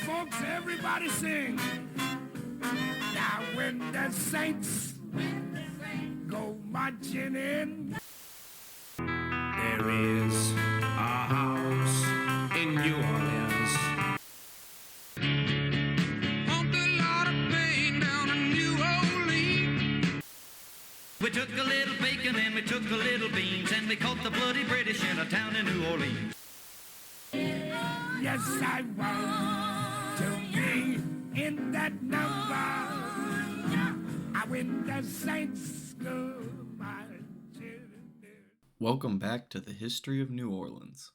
folks, everybody sing. Now when the saints go marching in, there is a house in New Orleans. Pumped a lot of pain down in New Orleans. We took a little bacon and we took a little beans and we caught the bloody British in a town in New Orleans. Yes, I want to be in that number. When the saints go marching in. Welcome back to the History of New Orleans.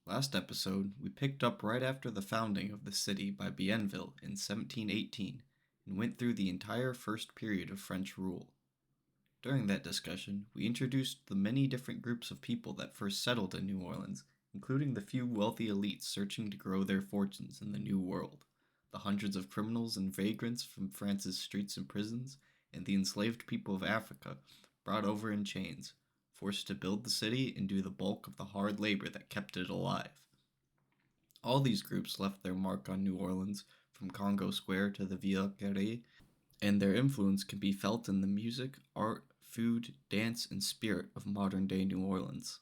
Last episode, we picked up right after the founding of the city by Bienville in 1718 and went through the entire first period of French rule. During that discussion, we introduced the many different groups of people that first settled in New Orleans, including the few wealthy elites searching to grow their fortunes in the New World, the hundreds of criminals and vagrants from France's streets and prisons, and the enslaved people of Africa, brought over in chains, forced to build the city and do the bulk of the hard labor that kept it alive. All these groups left their mark on New Orleans, from Congo Square to the Ville Carrée, and their influence can be felt in the music, art, food, dance, and spirit of modern-day New Orleans.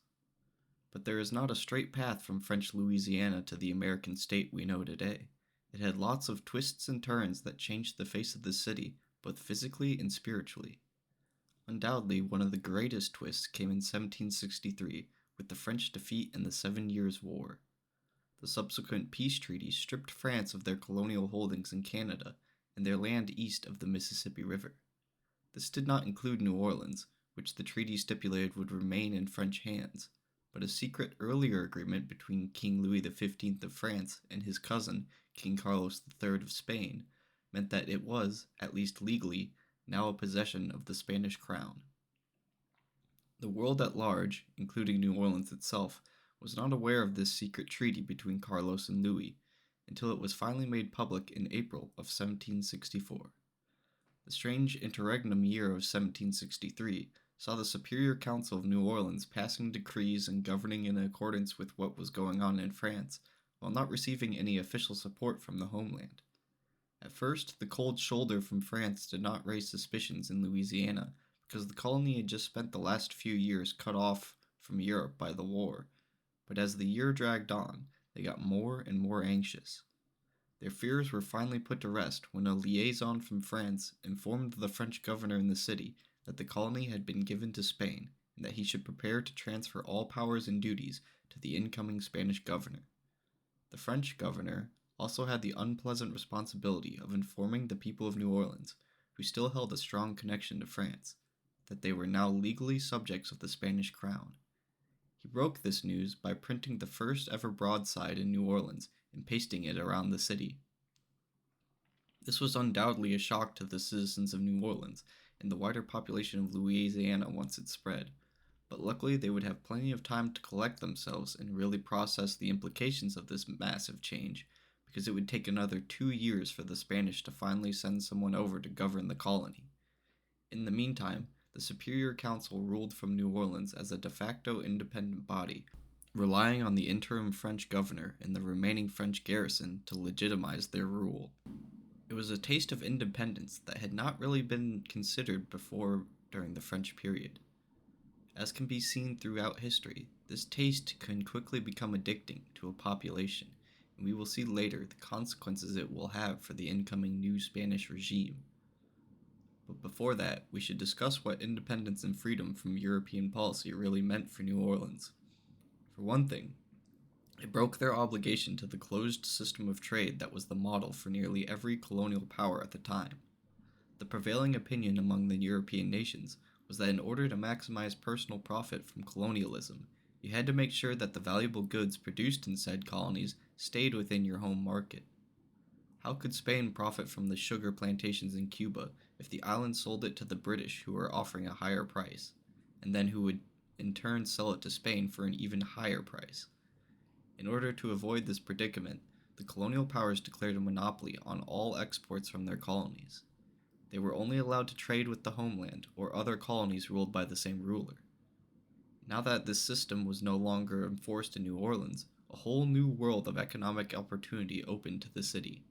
But there is not a straight path from French Louisiana to the American state we know today. It had lots of twists and turns that changed the face of the city, both physically and spiritually. Undoubtedly, one of the greatest twists came in 1763 with the French defeat in the 7 Years' War. The subsequent peace treaty stripped France of their colonial holdings in Canada and their land east of the Mississippi River. This did not include New Orleans, which the treaty stipulated would remain in French hands, but a secret earlier agreement between King Louis XV of France and his cousin, King Carlos III of Spain, meant that it was, at least legally, now a possession of the Spanish crown. The world at large, including New Orleans itself, was not aware of this secret treaty between Carlos and Louis until it was finally made public in April of 1764. The strange interregnum year of 1763 saw the Superior Council of New Orleans passing decrees and governing in accordance with what was going on in France, while not receiving any official support from the homeland. At first, the cold shoulder from France did not raise suspicions in Louisiana because the colony had just spent the last few years cut off from Europe by the war, but as the year dragged on, they got more and more anxious. Their fears were finally put to rest when a liaison from France informed the French governor in the city that the colony had been given to Spain and that he should prepare to transfer all powers and duties to the incoming Spanish governor. The French governor also had the unpleasant responsibility of informing the people of New Orleans, who still held a strong connection to France, that they were now legally subjects of the Spanish crown. He broke this news by printing the first ever broadside in New Orleans and pasting it around the city. This was undoubtedly a shock to the citizens of New Orleans and the wider population of Louisiana once it spread, but luckily they would have plenty of time to collect themselves and really process the implications of this massive change, because it would take another 2 years for the Spanish to finally send someone over to govern the colony. In the meantime, the Superior Council ruled from New Orleans as a de facto independent body, relying on the interim French governor and the remaining French garrison to legitimize their rule. It was a taste of independence that had not really been considered before during the French period. As can be seen throughout history, this taste can quickly become addicting to a population, and we will see later the consequences it will have for the incoming new Spanish regime. But before that, we should discuss what independence and freedom from European policy really meant for New Orleans. For one thing, it broke their obligation to the closed system of trade that was the model for nearly every colonial power at the time. The prevailing opinion among the European nations was that in order to maximize personal profit from colonialism, you had to make sure that the valuable goods produced in said colonies stayed within your home market. How could Spain profit from the sugar plantations in Cuba if the island sold it to the British, who were offering a higher price, and then who would in turn sell it to Spain for an even higher price? In order to avoid this predicament, the colonial powers declared a monopoly on all exports from their colonies. They were only allowed to trade with the homeland or other colonies ruled by the same ruler. Now that this system was no longer enforced in New Orleans, a whole new world of economic opportunity opened to the city.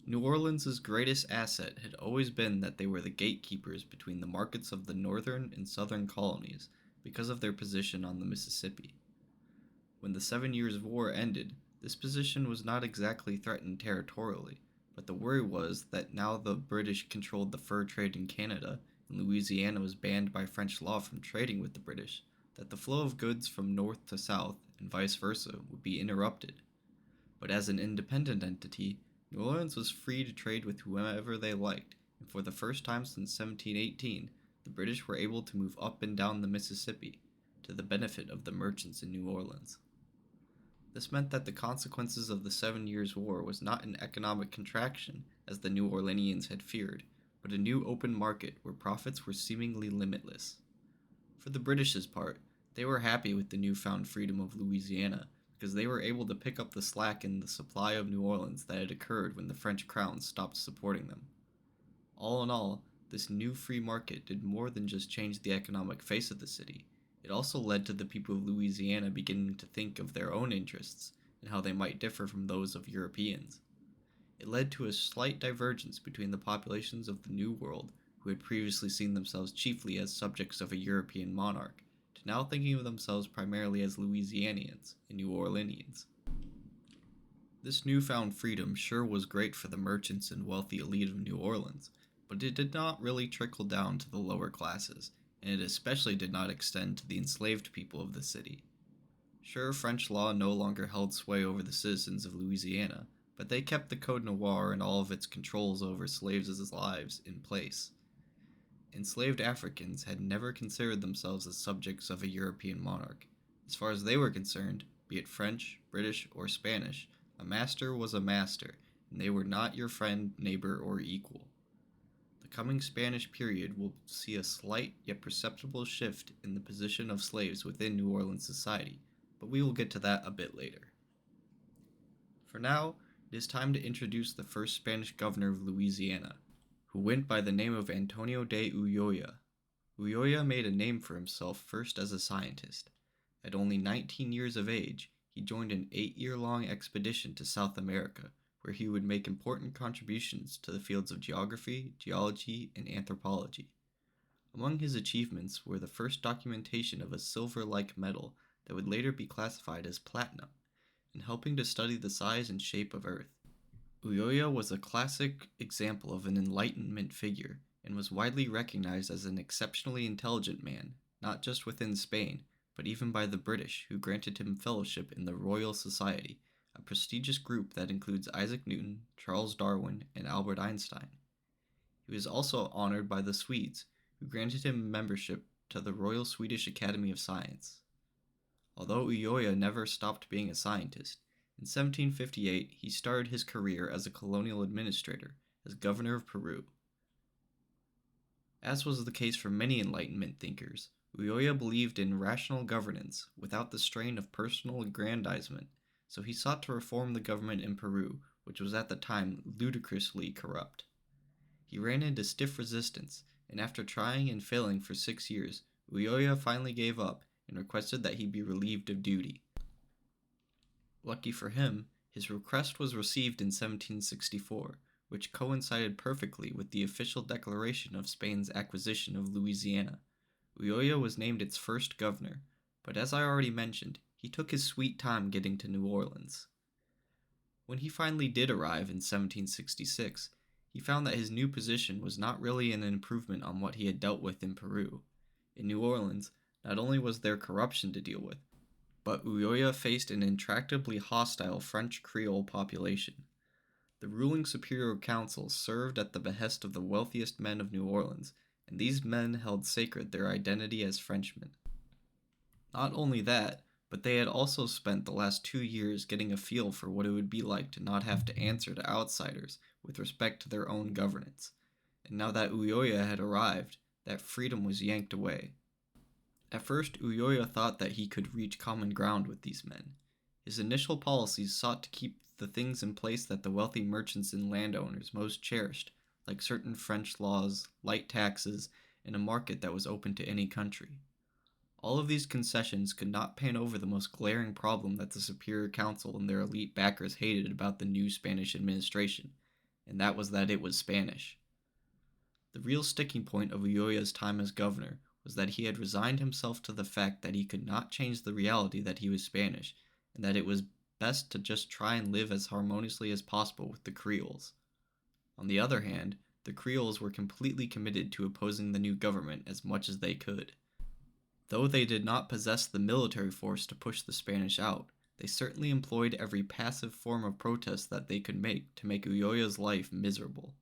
New Orleans' greatest asset had always been that they were the gatekeepers between the markets of the northern and southern colonies because of their position on the Mississippi. When the 7 Years' War ended, this position was not exactly threatened territorially, but the worry was that now the British controlled the fur trade in Canada and Louisiana was banned by French law from trading with the British, that the flow of goods from north to south and vice versa would be interrupted. But as an independent entity, New Orleans was free to trade with whomever they liked, and for the first time since 1718, the British were able to move up and down the Mississippi, to the benefit of the merchants in New Orleans. This meant that the consequences of the 7 Years' War was not an economic contraction, as the New Orleanians had feared, but a new open market where profits were seemingly limitless. For the British's part, they were happy with the newfound freedom of Louisiana, because they were able to pick up the slack in the supply of New Orleans that had occurred when the French crown stopped supporting them. All in all, this new free market did more than just change the economic face of the city. It also led to the people of Louisiana beginning to think of their own interests and how they might differ from those of Europeans. It led to a slight divergence between the populations of the New World, who had previously seen themselves chiefly as subjects of a European monarch, to now thinking of themselves primarily as Louisianians and New Orleanians. This newfound freedom sure was great for the merchants and wealthy elite of New Orleans, but it did not really trickle down to the lower classes, and it especially did not extend to the enslaved people of the city. Sure, French law no longer held sway over the citizens of Louisiana, but they kept the Code Noir and all of its controls over slaves' lives in place. Enslaved Africans had never considered themselves as subjects of a European monarch. As far as they were concerned, be it French, British, or Spanish, a master was a master, and they were not your friend, neighbor, or equal. The coming Spanish period will see a slight yet perceptible shift in the position of slaves within New Orleans society, but we will get to that a bit later. For now, it is time to introduce the first Spanish governor of Louisiana, who went by the name of Antonio de Ulloa. Ulloa made a name for himself first as a scientist. At only 19 years of age, he joined an 8-year-long expedition to South America, where he would make important contributions to the fields of geography, geology, and anthropology. Among his achievements were the first documentation of a silver-like metal that would later be classified as platinum, and helping to study the size and shape of Earth. Ulloa was a classic example of an Enlightenment figure, and was widely recognized as an exceptionally intelligent man, not just within Spain, but even by the British, who granted him fellowship in the Royal Society, a prestigious group that includes Isaac Newton, Charles Darwin, and Albert Einstein. He was also honored by the Swedes, who granted him membership to the Royal Swedish Academy of Science. Although Ulloa never stopped being a scientist, in 1758 he started his career as a colonial administrator, as governor of Peru. As was the case for many Enlightenment thinkers, Ulloa believed in rational governance without the strain of personal aggrandizement, so he sought to reform the government in Peru, which was at the time ludicrously corrupt. He ran into stiff resistance, and after trying and failing for 6 years, Ulloa finally gave up and requested that he be relieved of duty. Lucky for him, his request was received in 1764, which coincided perfectly with the official declaration of Spain's acquisition of Louisiana. Ulloa was named its first governor, but as I already mentioned, he took his sweet time getting to New Orleans. When he finally did arrive in 1766, he found that his new position was not really an improvement on what he had dealt with in Peru. In New Orleans, not only was there corruption to deal with, but Ulloa faced an intractably hostile French Creole population. The ruling Superior Council served at the behest of the wealthiest men of New Orleans, and these men held sacred their identity as Frenchmen. Not only that, but they had also spent the last 2 years getting a feel for what it would be like to not have to answer to outsiders with respect to their own governance, and now that Ulloa had arrived, that freedom was yanked away. At first, Ulloa thought that he could reach common ground with these men. His initial policies sought to keep the things in place that the wealthy merchants and landowners most cherished, like certain French laws, light taxes, and a market that was open to any country. All of these concessions could not pan over the most glaring problem that the Superior Council and their elite backers hated about the new Spanish administration, and that was that it was Spanish. The real sticking point of Ulloa's time as governor was that he had resigned himself to the fact that he could not change the reality that he was Spanish, and that it was best to just try and live as harmoniously as possible with the Creoles. On the other hand, the Creoles were completely committed to opposing the new government as much as they could. Though they did not possess the military force to push the Spanish out, they certainly employed every passive form of protest that they could make to make Ulloa's life miserable.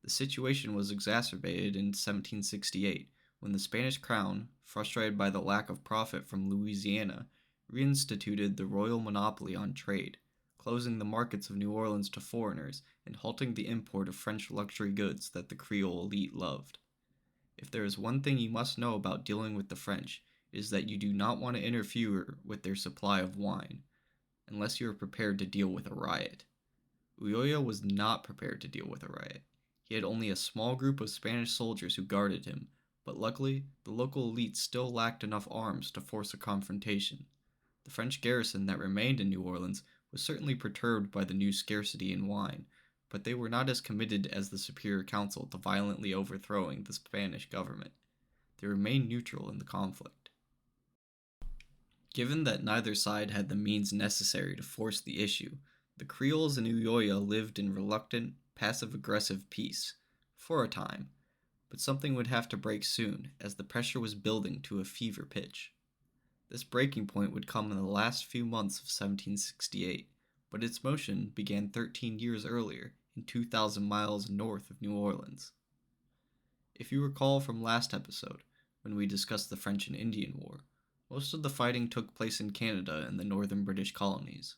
The situation was exacerbated in 1768, when the Spanish crown, frustrated by the lack of profit from Louisiana, reinstituted the royal monopoly on trade, closing the markets of New Orleans to foreigners and halting the import of French luxury goods that the Creole elite loved. If there is one thing you must know about dealing with the French, it is that you do not want to interfere with their supply of wine, unless you are prepared to deal with a riot. Ulloa was not prepared to deal with a riot. He had only a small group of Spanish soldiers who guarded him, but luckily, the local elite still lacked enough arms to force a confrontation. The French garrison that remained in New Orleans was certainly perturbed by the new scarcity in wine, but they were not as committed as the Superior Council to violently overthrowing the Spanish government. They remained neutral in the conflict. Given that neither side had the means necessary to force the issue, the Creoles and Ulloa lived in reluctant, passive-aggressive peace, for a time, but something would have to break soon, as the pressure was building to a fever pitch. This breaking point would come in the last few months of 1768, but its motion began 13 years earlier, in 2,000 miles north of New Orleans. If you recall from last episode, when we discussed the French and Indian War, most of the fighting took place in Canada and the northern British colonies.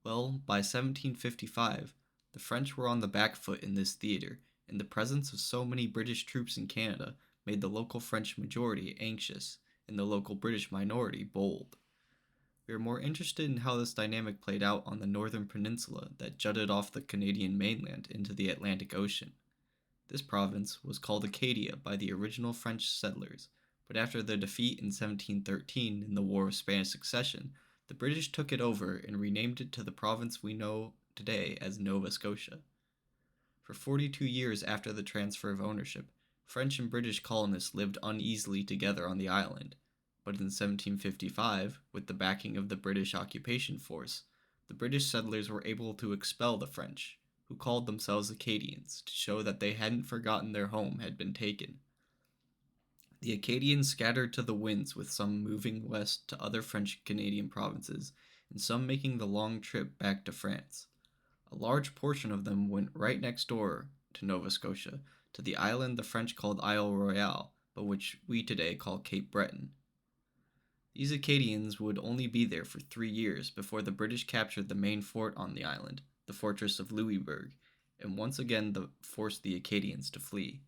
Well, by 1755, the French were on the back foot in this theater, and the presence of so many British troops in Canada made the local French majority anxious and the local British minority bold. We are more interested in how this dynamic played out on the northern peninsula that jutted off the Canadian mainland into the Atlantic Ocean. This province was called Acadia by the original French settlers, but after their defeat in 1713 in the War of Spanish Succession, the British took it over and renamed it to the province we know today as Nova Scotia. For 42 years after the transfer of ownership, French and British colonists lived uneasily together on the island, but in 1755, with the backing of the British occupation force, the British settlers were able to expel the French, who called themselves Acadians, to show that they hadn't forgotten their home had been taken. The Acadians scattered to the winds, with some moving west to other French-Canadian provinces, and some making the long trip back to France. A large portion of them went right next door to Nova Scotia, to the island the French called Isle Royale, but which we today call Cape Breton. These Acadians would only be there for 3 years before the British captured the main fort on the island, the fortress of Louisbourg, and once again forced the Acadians to flee.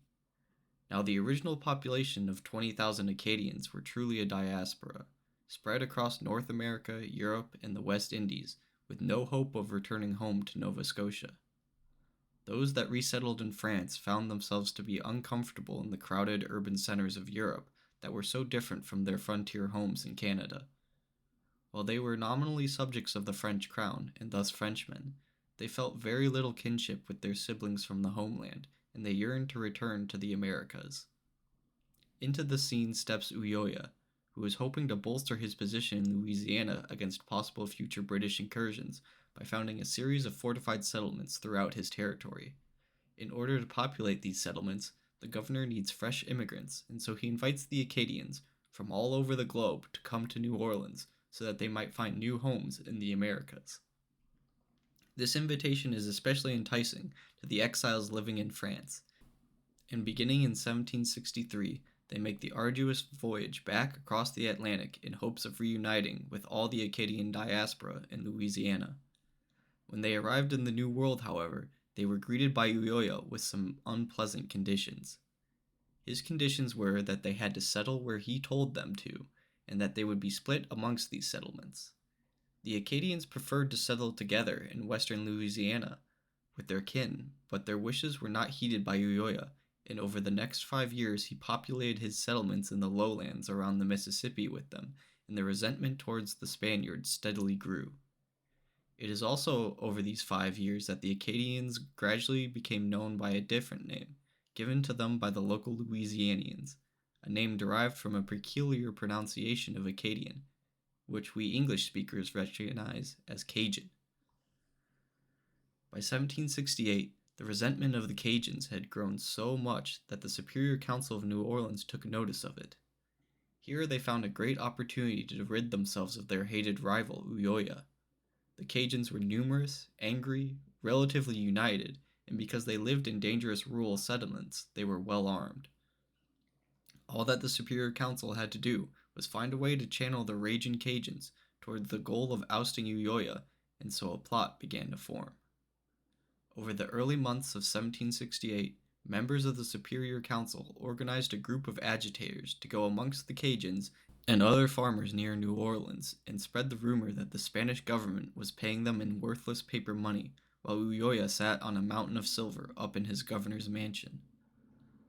Now, the original population of 20,000 Acadians were truly a diaspora, spread across North America, Europe, and the West Indies, with no hope of returning home to Nova Scotia. Those that resettled in France found themselves to be uncomfortable in the crowded urban centers of Europe that were so different from their frontier homes in Canada. While they were nominally subjects of the French crown, and thus Frenchmen, they felt very little kinship with their siblings from the homeland, and they yearned to return to the Americas. Into the scene steps Ulloa, who was hoping to bolster his position in Louisiana against possible future British incursions by founding a series of fortified settlements throughout his territory. In order to populate these settlements, the governor needs fresh immigrants, and so he invites the Acadians from all over the globe to come to New Orleans so that they might find new homes in the Americas. This invitation is especially enticing to the exiles living in France, and beginning in 1763, they make the arduous voyage back across the Atlantic in hopes of reuniting with all the Acadian diaspora in Louisiana. When they arrived in the New World, however, they were greeted by Ulloa with some unpleasant conditions. His conditions were that they had to settle where he told them to, and that they would be split amongst these settlements. The Acadians preferred to settle together in western Louisiana with their kin, but their wishes were not heeded by Ulloa, and over the next 5 years he populated his settlements in the lowlands around the Mississippi with them, and the resentment towards the Spaniards steadily grew. It is also over these 5 years that the Acadians gradually became known by a different name, given to them by the local Louisianians, a name derived from a peculiar pronunciation of Acadian, which we English speakers recognize as Cajun. By 1768, the resentment of the Cajuns had grown so much that the Superior Council of New Orleans took notice of it. Here they found a great opportunity to rid themselves of their hated rival, Ulloa. The Cajuns were numerous, angry, relatively united, and because they lived in dangerous rural settlements, they were well armed. All that the Superior Council had to do was find a way to channel the raging Cajuns toward the goal of ousting Ulloa, and so a plot began to form. Over the early months of 1768, members of the Superior Council organized a group of agitators to go amongst the Cajuns and other farmers near New Orleans and spread the rumor that the Spanish government was paying them in worthless paper money while Ulloa sat on a mountain of silver up in his governor's mansion.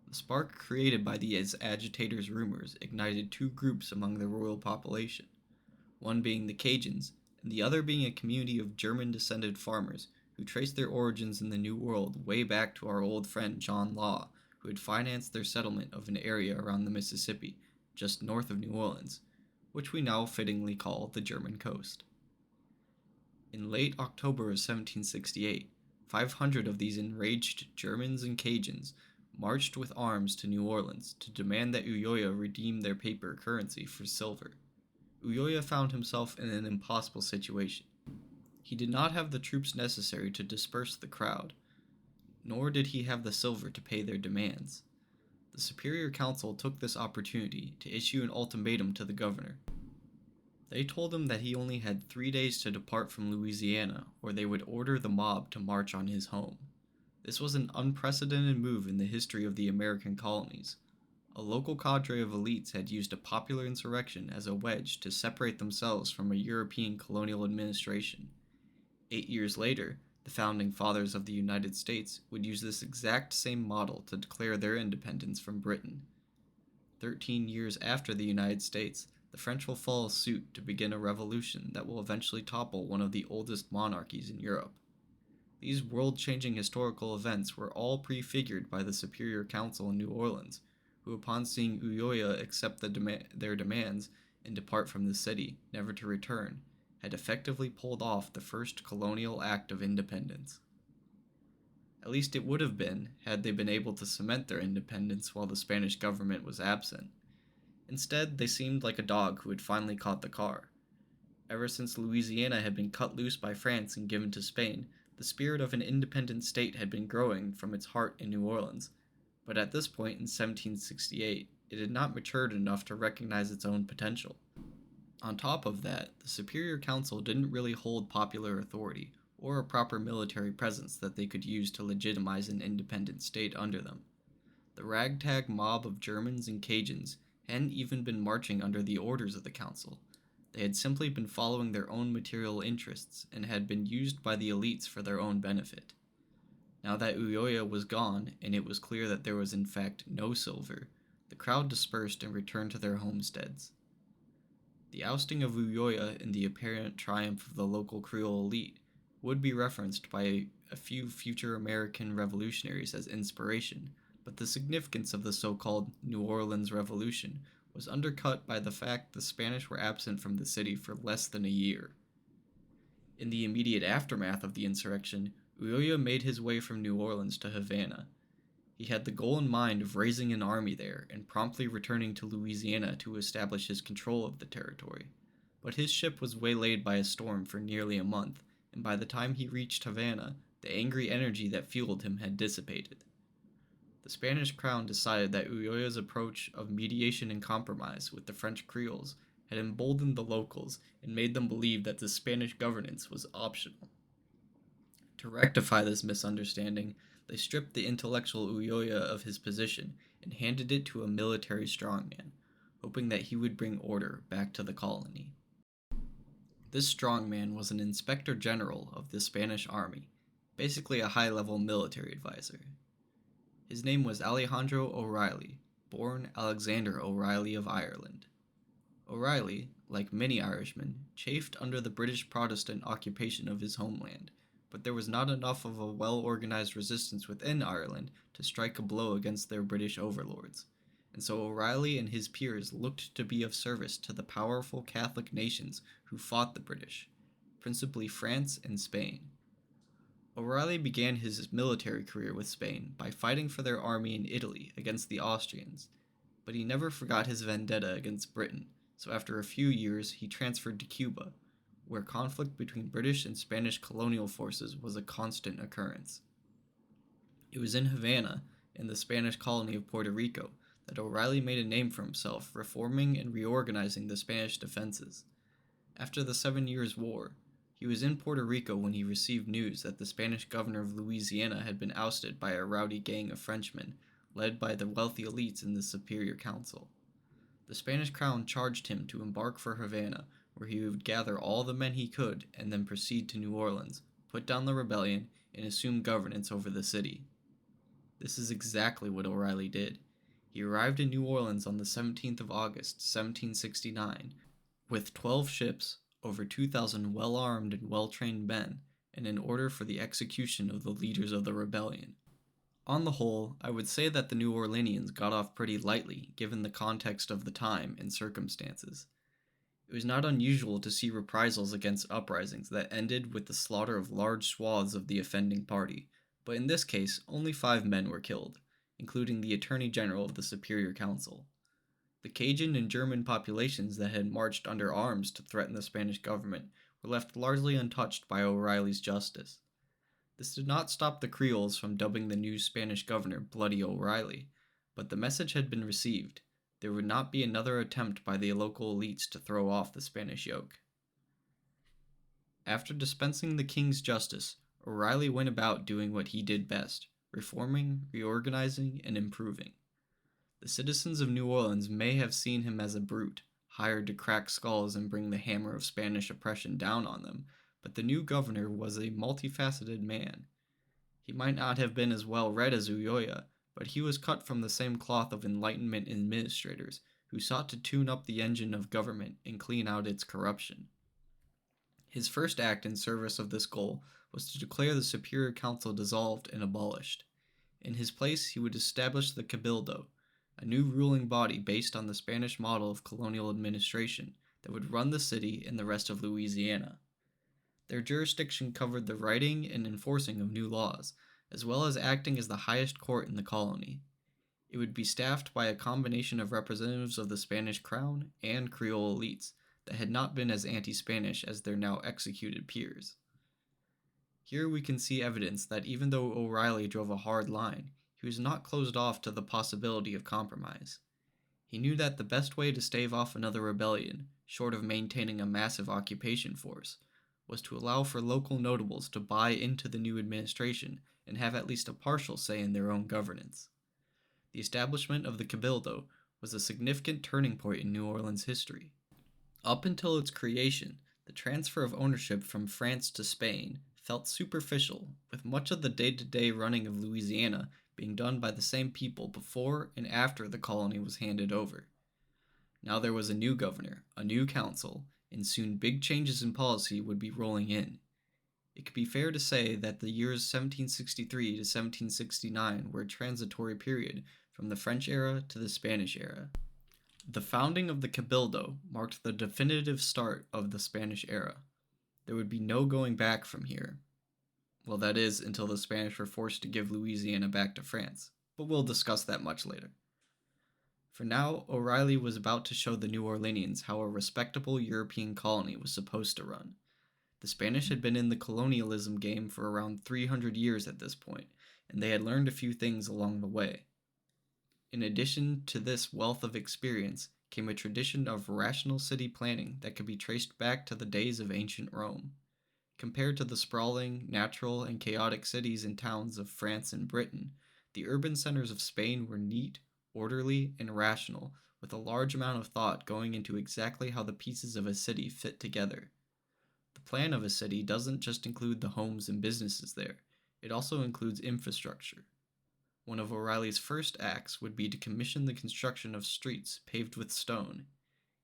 The spark created by these agitators' rumors ignited two groups among the royal population, one being the Cajuns and the other being a community of German-descended farmers who traced their origins in the New World way back to our old friend John Law, who had financed their settlement of an area around the Mississippi, just north of New Orleans, which we now fittingly call the German coast. In late October of 1768, 500 of these enraged Germans and Cajuns marched with arms to New Orleans to demand that Ulloa redeem their paper currency for silver. Ulloa found himself in an impossible situation. He did not have the troops necessary to disperse the crowd, nor did he have the silver to pay their demands. The Superior Council took this opportunity to issue an ultimatum to the governor. They told him that he only had 3 days to depart from Louisiana, or they would order the mob to march on his home. This was an unprecedented move in the history of the American colonies. A local cadre of elites had used a popular insurrection as a wedge to separate themselves from a European colonial administration. 8 years later, the founding fathers of the United States would use this exact same model to declare their independence from Britain. 13 years after the United States, the French will follow suit to begin a revolution that will eventually topple one of the oldest monarchies in Europe. These world-changing historical events were all prefigured by the Superior Council in New Orleans, who upon seeing Ulloa accept their demands and depart from the city, never to return, had effectively pulled off the first colonial act of independence. At least it would have been, had they been able to cement their independence while the Spanish government was absent. Instead, they seemed like a dog who had finally caught the car. Ever since Louisiana had been cut loose by France and given to Spain, the spirit of an independent state had been growing from its heart in New Orleans, but at this point in 1768, it had not matured enough to recognize its own potential. On top of that, the Superior Council didn't really hold popular authority, or a proper military presence that they could use to legitimize an independent state under them. The ragtag mob of Germans and Cajuns hadn't even been marching under the orders of the council. They had simply been following their own material interests, and had been used by the elites for their own benefit. Now that Ulloa was gone, and it was clear that there was in fact no silver, the crowd dispersed and returned to their homesteads. The ousting of Ulloa and the apparent triumph of the local Creole elite would be referenced by a few future American revolutionaries as inspiration, but the significance of the so-called New Orleans Revolution was undercut by the fact the Spanish were absent from the city for less than a year. In the immediate aftermath of the insurrection, Ulloa made his way from New Orleans to Havana. He had the goal in mind of raising an army there and promptly returning to Louisiana to establish his control of the territory. But his ship was waylaid by a storm for nearly a month, and by the time he reached Havana, the angry energy that fueled him had dissipated. The Spanish crown decided that Ulloa's approach of mediation and compromise with the French Creoles had emboldened the locals and made them believe that the Spanish governance was optional. To rectify this misunderstanding, they stripped the intellectual Ulloa of his position and handed it to a military strongman, hoping that he would bring order back to the colony. This strongman was an inspector general of the Spanish army, basically a high-level military advisor. His name was Alejandro O'Reilly, born Alexander O'Reilly of Ireland. O'Reilly, like many Irishmen, chafed under the British Protestant occupation of his homeland, but there was not enough of a well-organized resistance within Ireland to strike a blow against their British overlords, and so O'Reilly and his peers looked to be of service to the powerful Catholic nations who fought the British, principally France and Spain. O'Reilly began his military career with Spain by fighting for their army in Italy against the Austrians, but he never forgot his vendetta against Britain, so after a few years he transferred to Cuba, where conflict between British and Spanish colonial forces was a constant occurrence. It was in Havana, in the Spanish colony of Puerto Rico, that O'Reilly made a name for himself reforming and reorganizing the Spanish defenses. After the 7 Years' War, he was in Puerto Rico when he received news that the Spanish governor of Louisiana had been ousted by a rowdy gang of Frenchmen, led by the wealthy elites in the Superior Council. The Spanish crown charged him to embark for Havana, where he would gather all the men he could and then proceed to New Orleans, put down the rebellion, and assume governance over the city. This is exactly what O'Reilly did. He arrived in New Orleans on the 17th of August, 1769, with 12 ships, over 2,000 well-armed and well-trained men, and an order for the execution of the leaders of the rebellion. On the whole, I would say that the New Orleanians got off pretty lightly given the context of the time and circumstances. It was not unusual to see reprisals against uprisings that ended with the slaughter of large swaths of the offending party, but in this case, only 5 men were killed, including the Attorney General of the Superior Council. The Cajun and German populations that had marched under arms to threaten the Spanish government were left largely untouched by O'Reilly's justice. This did not stop the Creoles from dubbing the new Spanish governor Bloody O'Reilly, but the message had been received. There would not be another attempt by the local elites to throw off the Spanish yoke. After dispensing the king's justice, O'Reilly went about doing what he did best, reforming, reorganizing, and improving. The citizens of New Orleans may have seen him as a brute, hired to crack skulls and bring the hammer of Spanish oppression down on them, but the new governor was a multifaceted man. He might not have been as well read as Ulloa, but he was cut from the same cloth of Enlightenment administrators who sought to tune up the engine of government and clean out its corruption. His first act in service of this goal was to declare the Superior Council dissolved and abolished. In his place, he would establish the Cabildo, a new ruling body based on the Spanish model of colonial administration that would run the city and the rest of Louisiana. Their jurisdiction covered the writing and enforcing of new laws, as well as acting as the highest court in the colony. It would be staffed by a combination of representatives of the Spanish crown and Creole elites that had not been as anti-Spanish as their now executed peers. Here we can see evidence that even though O'Reilly drove a hard line, he was not closed off to the possibility of compromise. He knew that the best way to stave off another rebellion, short of maintaining a massive occupation force, was to allow for local notables to buy into the new administration and have at least a partial say in their own governance. The establishment of the Cabildo was a significant turning point in New Orleans history. Up until its creation, the transfer of ownership from France to Spain felt superficial, with much of the day-to-day running of Louisiana being done by the same people before and after the colony was handed over. Now there was a new governor, a new council, and soon big changes in policy would be rolling in. It could be fair to say that the years 1763 to 1769 were a transitory period from the French era to the Spanish era. The founding of the Cabildo marked the definitive start of the Spanish era. There would be no going back from here. Well, that is, until the Spanish were forced to give Louisiana back to France, but we'll discuss that much later. For now, O'Reilly was about to show the New Orleanians how a respectable European colony was supposed to run. The Spanish had been in the colonialism game for around 300 years at this point, and they had learned a few things along the way. In addition to this wealth of experience came a tradition of rational city planning that could be traced back to the days of ancient Rome. Compared to the sprawling, natural, and chaotic cities and towns of France and Britain, the urban centers of Spain were neat, orderly, and rational, with a large amount of thought going into exactly how the pieces of a city fit together. The plan of a city doesn't just include the homes and businesses there, it also includes infrastructure. One of O'Reilly's first acts would be to commission the construction of streets paved with stone.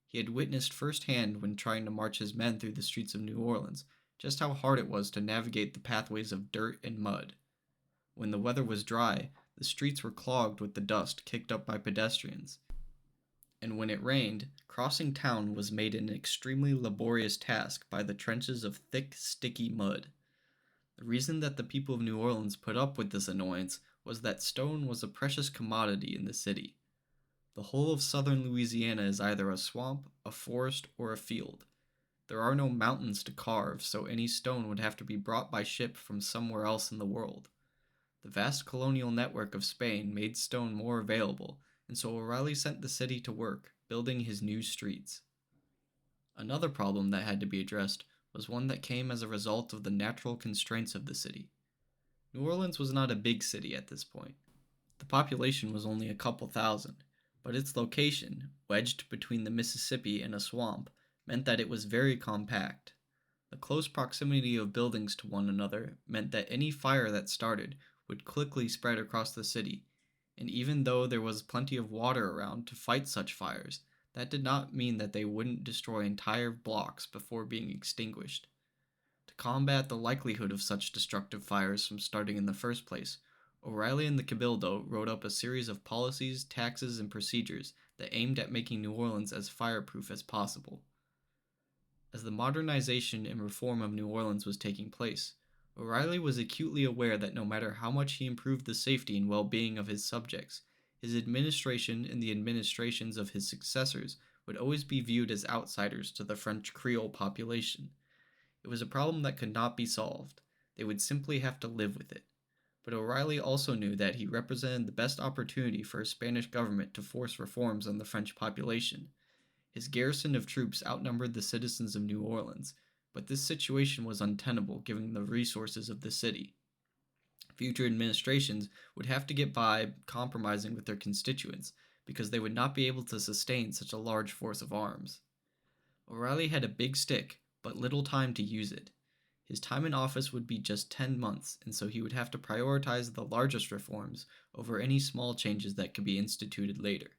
He had witnessed firsthand when trying to march his men through the streets of New Orleans just how hard it was to navigate the pathways of dirt and mud. When the weather was dry, the streets were clogged with the dust kicked up by pedestrians, and when it rained, crossing town was made an extremely laborious task by the trenches of thick, sticky mud. The reason that the people of New Orleans put up with this annoyance was that stone was a precious commodity in the city. The whole of southern Louisiana is either a swamp, a forest, or a field. There are no mountains to carve, so any stone would have to be brought by ship from somewhere else in the world. The vast colonial network of Spain made stone more available, and so O'Reilly sent the city to work, building his new streets. Another problem that had to be addressed was one that came as a result of the natural constraints of the city. New Orleans was not a big city at this point. The population was only a couple thousand, but its location, wedged between the Mississippi and a swamp, meant that it was very compact. The close proximity of buildings to one another meant that any fire that started would quickly spread across the city, and even though there was plenty of water around to fight such fires, that did not mean that they wouldn't destroy entire blocks before being extinguished. To combat the likelihood of such destructive fires from starting in the first place, O'Reilly and the Cabildo wrote up a series of policies, taxes, and procedures that aimed at making New Orleans as fireproof as possible. As the modernization and reform of New Orleans was taking place, O'Reilly was acutely aware that no matter how much he improved the safety and well-being of his subjects, his administration and the administrations of his successors would always be viewed as outsiders to the French Creole population. It was a problem that could not be solved. They would simply have to live with it. But O'Reilly also knew that he represented the best opportunity for a Spanish government to force reforms on the French population. His garrison of troops outnumbered the citizens of New Orleans, but this situation was untenable given the resources of the city. Future administrations would have to get by compromising with their constituents because they would not be able to sustain such a large force of arms. O'Reilly had a big stick, but little time to use it. His time in office would be just 10 months, and so he would have to prioritize the largest reforms over any small changes that could be instituted later.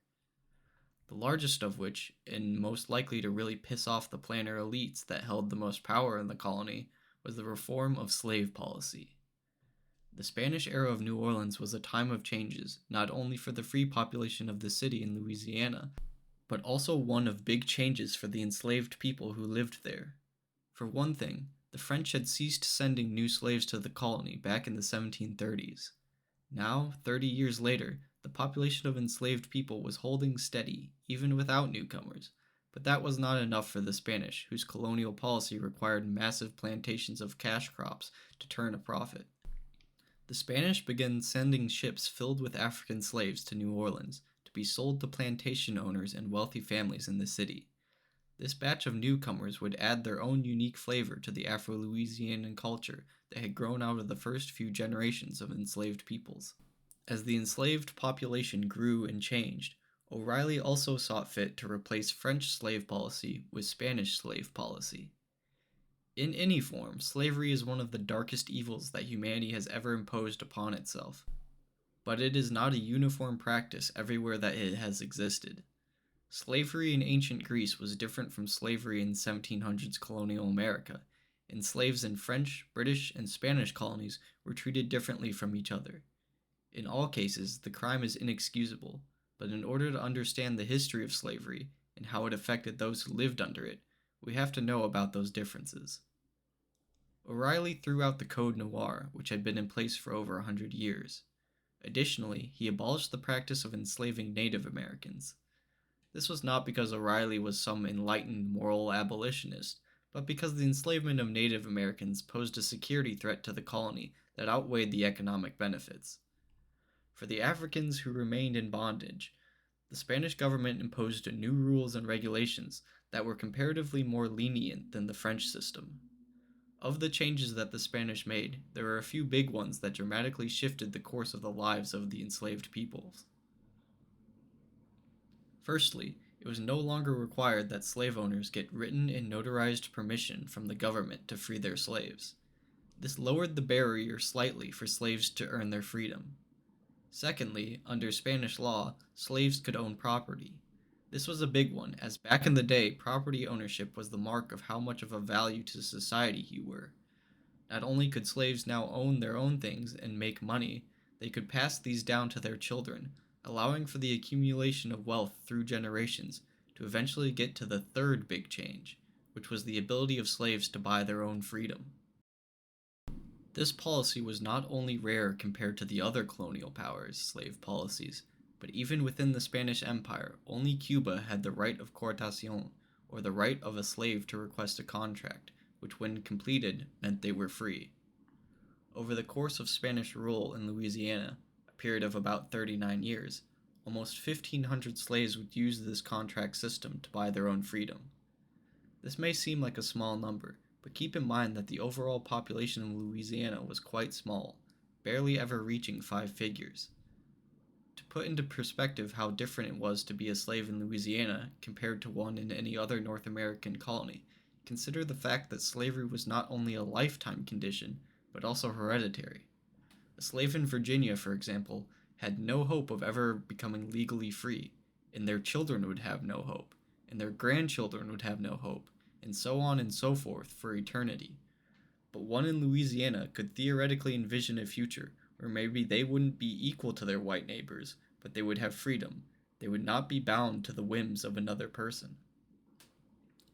The largest of which, and most likely to really piss off the planter elites that held the most power in the colony, was the reform of slave policy. The Spanish era of New Orleans was a time of changes, not only for the free population of the city in Louisiana, but also one of big changes for the enslaved people who lived there. For one thing, the French had ceased sending new slaves to the colony back in the 1730s. Now, 30 years later, the population of enslaved people was holding steady, even without newcomers, but that was not enough for the Spanish, whose colonial policy required massive plantations of cash crops to turn a profit. The Spanish began sending ships filled with African slaves to New Orleans to be sold to plantation owners and wealthy families in the city. This batch of newcomers would add their own unique flavor to the Afro-Louisianan culture that had grown out of the first few generations of enslaved peoples. As the enslaved population grew and changed, O'Reilly also saw fit to replace French slave policy with Spanish slave policy. In any form, slavery is one of the darkest evils that humanity has ever imposed upon itself. But it is not a uniform practice everywhere that it has existed. Slavery in ancient Greece was different from slavery in 1700s colonial America, and slaves in French, British, and Spanish colonies were treated differently from each other. In all cases, the crime is inexcusable, but in order to understand the history of slavery and how it affected those who lived under it, we have to know about those differences. O'Reilly threw out the Code Noir, which had been in place for over 100 years. Additionally, he abolished the practice of enslaving Native Americans. This was not because O'Reilly was some enlightened moral abolitionist, but because the enslavement of Native Americans posed a security threat to the colony that outweighed the economic benefits. For the Africans who remained in bondage, the Spanish government imposed new rules and regulations that were comparatively more lenient than the French system. Of the changes that the Spanish made, there were a few big ones that dramatically shifted the course of the lives of the enslaved peoples. Firstly, it was no longer required that slave owners get written and notarized permission from the government to free their slaves. This lowered the barrier slightly for slaves to earn their freedom. Secondly, under Spanish law, slaves could own property. This was a big one, as back in the day, property ownership was the mark of how much of a value to society you were. Not only could slaves now own their own things and make money, they could pass these down to their children, allowing for the accumulation of wealth through generations to eventually get to the third big change, which was the ability of slaves to buy their own freedom. This policy was not only rare compared to the other colonial powers' slave policies, but even within the Spanish Empire, only Cuba had the right of coartación, or the right of a slave to request a contract, which when completed meant they were free. Over the course of Spanish rule in Louisiana, a period of about 39 years, almost 1,500 slaves would use this contract system to buy their own freedom. This may seem like a small number, but keep in mind that the overall population of Louisiana was quite small, barely ever reaching 5 figures. To put into perspective how different it was to be a slave in Louisiana compared to one in any other North American colony, consider the fact that slavery was not only a lifetime condition, but also hereditary. A slave in Virginia, for example, had no hope of ever becoming legally free, and their children would have no hope, and their grandchildren would have no hope, and so on and so forth for eternity. But one in Louisiana could theoretically envision a future where maybe they wouldn't be equal to their white neighbors, but they would have freedom. They would not be bound to the whims of another person.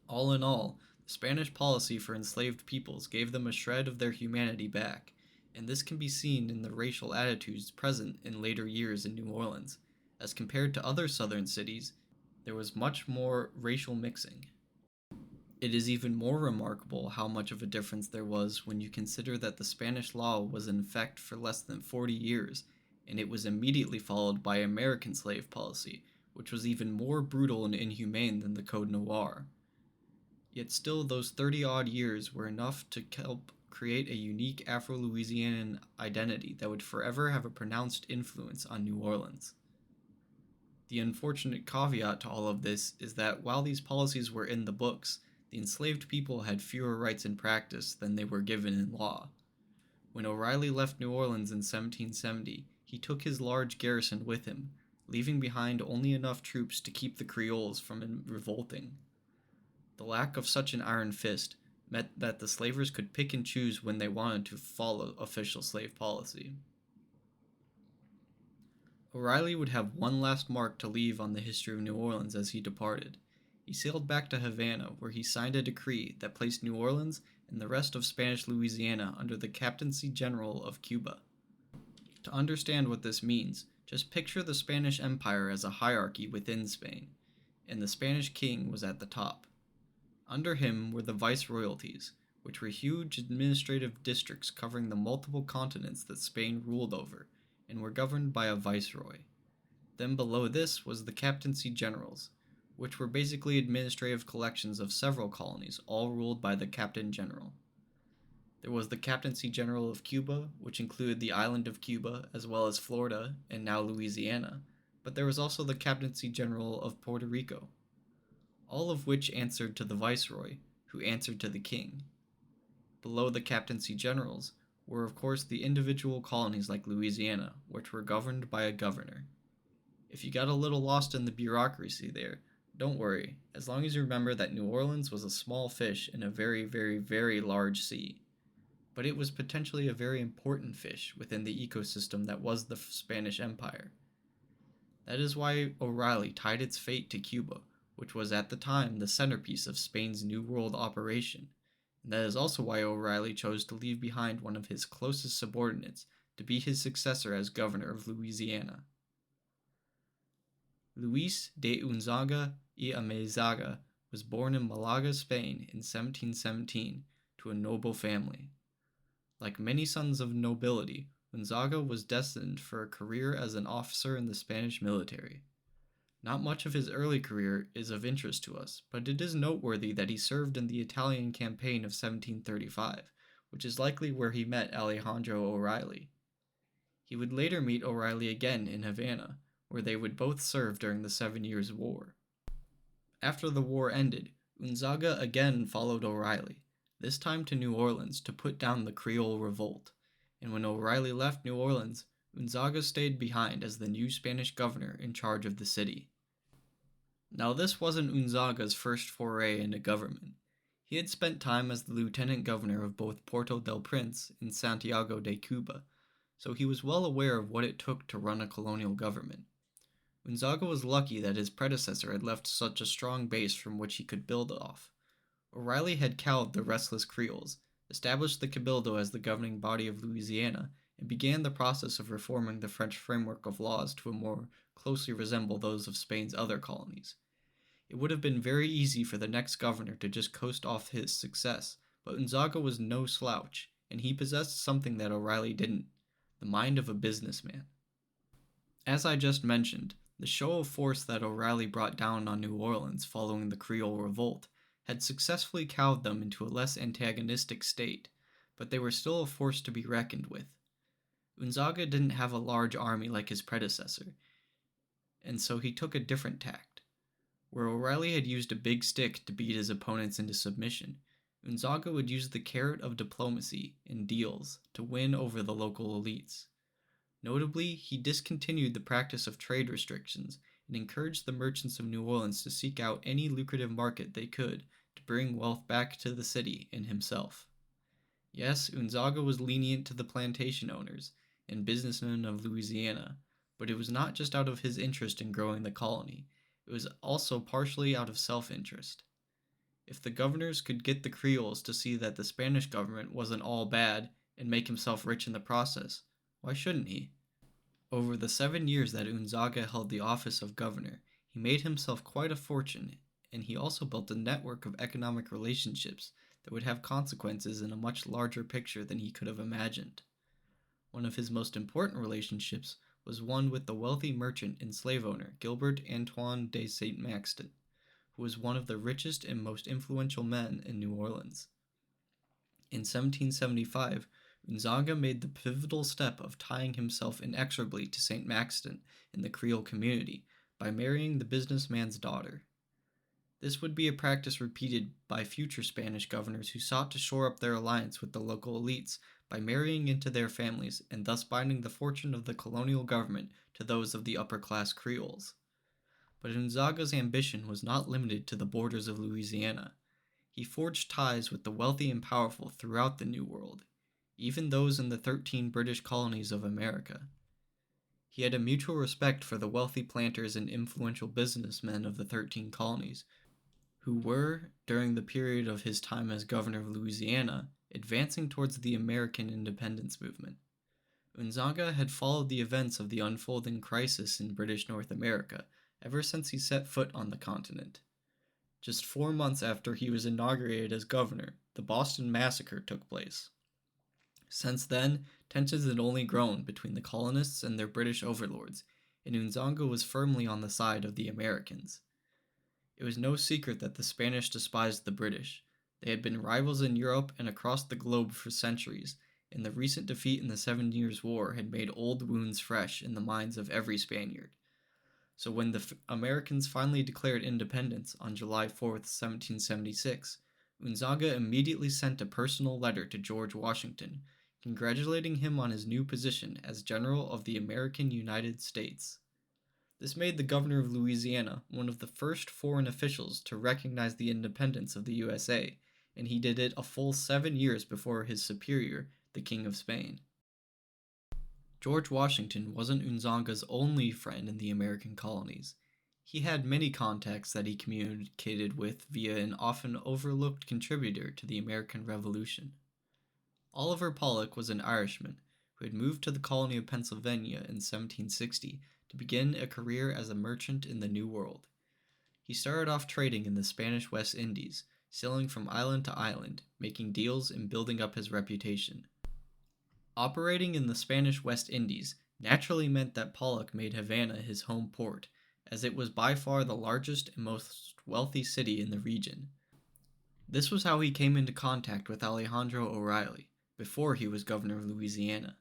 All in all, the Spanish policy for enslaved peoples gave them a shred of their humanity back, and this can be seen in the racial attitudes present in later years in New Orleans. As compared to other southern cities, there was much more racial mixing. It is even more remarkable how much of a difference there was when you consider that the Spanish law was in effect for less than 40 years, and it was immediately followed by American slave policy, which was even more brutal and inhumane than the Code Noir. Yet still, those 30-odd years were enough to help create a unique Afro-Louisianan identity that would forever have a pronounced influence on New Orleans. The unfortunate caveat to all of this is that while these policies were in the books, the enslaved people had fewer rights in practice than they were given in law. When O'Reilly left New Orleans in 1770, he took his large garrison with him, leaving behind only enough troops to keep the Creoles from revolting. The lack of such an iron fist meant that the slavers could pick and choose when they wanted to follow official slave policy. O'Reilly would have one last mark to leave on the history of New Orleans as he departed. He sailed back to Havana, where he signed a decree that placed New Orleans and the rest of Spanish Louisiana under the Captaincy General of Cuba. To understand what this means, just picture the Spanish Empire as a hierarchy within Spain, and the Spanish king was at the top. Under him were the viceroyalties, which were huge administrative districts covering the multiple continents that Spain ruled over, and were governed by a viceroy. Then below this was the Captaincy Generals, which were basically administrative collections of several colonies, all ruled by the Captain General. There was the Captaincy General of Cuba, which included the island of Cuba, as well as Florida, and now Louisiana, but there was also the Captaincy General of Puerto Rico, all of which answered to the Viceroy, who answered to the King. Below the Captaincy Generals were of course the individual colonies like Louisiana, which were governed by a governor. If you got a little lost in the bureaucracy there, don't worry, as long as you remember that New Orleans was a small fish in a very, very, very large sea. But it was potentially a very important fish within the ecosystem that was the Spanish Empire. That is why O'Reilly tied its fate to Cuba, which was at the time the centerpiece of Spain's New World operation, and that is also why O'Reilly chose to leave behind one of his closest subordinates to be his successor as governor of Louisiana. Luis de Unzaga y Amezaga was born in Malaga, Spain in 1717 to a noble family. Like many sons of nobility, Unzaga was destined for a career as an officer in the Spanish military. Not much of his early career is of interest to us, but it is noteworthy that he served in the Italian campaign of 1735, which is likely where he met Alejandro O'Reilly. He would later meet O'Reilly again in Havana, where they would both serve during the 7 Years' War. After the war ended, Unzaga again followed O'Reilly, this time to New Orleans to put down the Creole revolt, and when O'Reilly left New Orleans, Gonzaga stayed behind as the new Spanish governor in charge of the city. Now, this wasn't Gonzaga's first foray into government. He had spent time as the lieutenant governor of both Puerto del Prince and Santiago de Cuba, so he was well aware of what it took to run a colonial government. Gonzaga was lucky that his predecessor had left such a strong base from which he could build off. O'Reilly had cowed the restless Creoles, established the Cabildo as the governing body of Louisiana, and began the process of reforming the French framework of laws to more closely resemble those of Spain's other colonies. It would have been very easy for the next governor to just coast off his success, but Gonzaga was no slouch, and he possessed something that O'Reilly didn't: the mind of a businessman. As I just mentioned, the show of force that O'Reilly brought down on New Orleans following the Creole Revolt had successfully cowed them into a less antagonistic state, but they were still a force to be reckoned with. Gonzaga didn't have a large army like his predecessor, and so he took a different tact. Where O'Reilly had used a big stick to beat his opponents into submission, Gonzaga would use the carrot of diplomacy and deals to win over the local elites. Notably, he discontinued the practice of trade restrictions and encouraged the merchants of New Orleans to seek out any lucrative market they could to bring wealth back to the city and himself. Yes, Gonzaga was lenient to the plantation owners and businessmen of Louisiana, but it was not just out of his interest in growing the colony. It was also partially out of self-interest. If the governors could get the Creoles to see that the Spanish government wasn't all bad and make himself rich in the process, why shouldn't he? Over the 7 years that Gonzaga held the office of governor, he made himself quite a fortune, and he also built a network of economic relationships that would have consequences in a much larger picture than he could have imagined. One of his most important relationships was one with the wealthy merchant and slave owner Gilbert Antoine de Saint-Maxtant, who was one of the richest and most influential men in New Orleans. In 1775, Gonzaga made the pivotal step of tying himself inexorably to Saint-Maxtant in the Creole community by marrying the businessman's daughter. This would be a practice repeated by future Spanish governors who sought to shore up their alliance with the local elites by marrying into their families and thus binding the fortune of the colonial government to those of the upper-class Creoles. But Gonzaga's ambition was not limited to the borders of Louisiana. He forged ties with the wealthy and powerful throughout the New World, even those in the 13 British colonies of America. He had a mutual respect for the wealthy planters and influential businessmen of the 13 colonies, who were, during the period of his time as governor of Louisiana, advancing towards the American independence movement. Gonzaga had followed the events of the unfolding crisis in British North America ever since he set foot on the continent. Just 4 months after he was inaugurated as governor, the Boston Massacre took place. Since then, tensions had only grown between the colonists and their British overlords, and Gonzaga was firmly on the side of the Americans. It was no secret that the Spanish despised the British. They had been rivals in Europe and across the globe for centuries, and the recent defeat in the 7 Years' War had made old wounds fresh in the minds of every Spaniard. So when the Americans finally declared independence on July 4th, 1776, Gonzaga immediately sent a personal letter to George Washington, congratulating him on his new position as General of the American United States. This made the governor of Louisiana one of the first foreign officials to recognize the independence of the USA, and he did it a full 7 years before his superior, the King of Spain. George Washington wasn't Gonzaga's only friend in the American colonies. He had many contacts that he communicated with via an often overlooked contributor to the American Revolution. Oliver Pollock was an Irishman who had moved to the colony of Pennsylvania in 1760 to begin a career as a merchant in the New World. He started off trading in the Spanish West Indies, sailing from island to island, making deals and building up his reputation. Operating in the Spanish West Indies naturally meant that Pollock made Havana his home port, as it was by far the largest and most wealthy city in the region. This was how he came into contact with Alejandro O'Reilly, before he was governor of Louisiana.